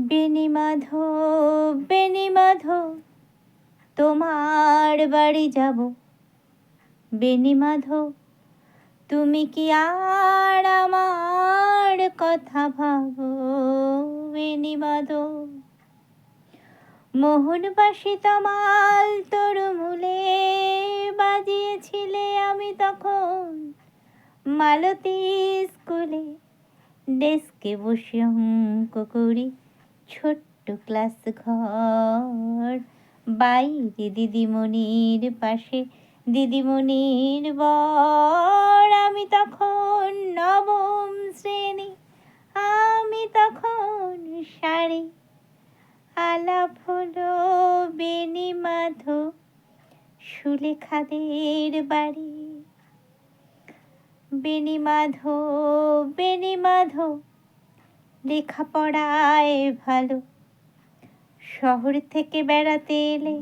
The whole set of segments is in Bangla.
বেণী মাধব, বেণী মাধব, তোমার বাড়ি যাব। বেণী মাধব, তুমি কি আর আমার কথা ভাবো? বেণী মাধব, মোহনবাসী তমাল তরুমূলে বাজিয়েছিলে আমি তখন মালতী স্কুলে। ডেস্কে বসে অঙ্ক করি, ছোট্ট ক্লাস ঘর, বাইরে দিদিমণির পাশে দিদিমণির বর। আমি তখন নবম শ্রেণী, আমি তখন শাড়ি। আলাপ হলো বেণী মাধব, সুলেখাদের বাড়ি। বেণী মাধব, বেণী মাধব, লেখাপড়ায় ভালো। শহর থেকে বেড়াতে এলে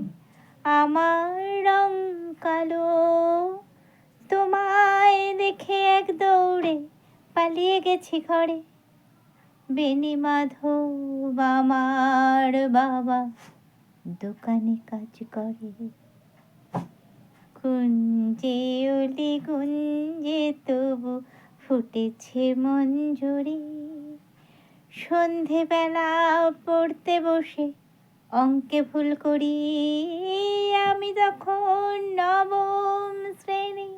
আমার রং কালো। তোমায় দেখে এক দৌড়ে পালিয়ে গেছি ঘরে। বেণী মাধব, আমার বাবা দোকানে কাজ করে। কুঞ্জে অলি গুঞ্জে তবু ফুটেছে মঞ্জুরি। সন্ধেবেলা পড়তে বসে অঙ্কে ভুল করি, আমি তখন নবম শ্রেণী।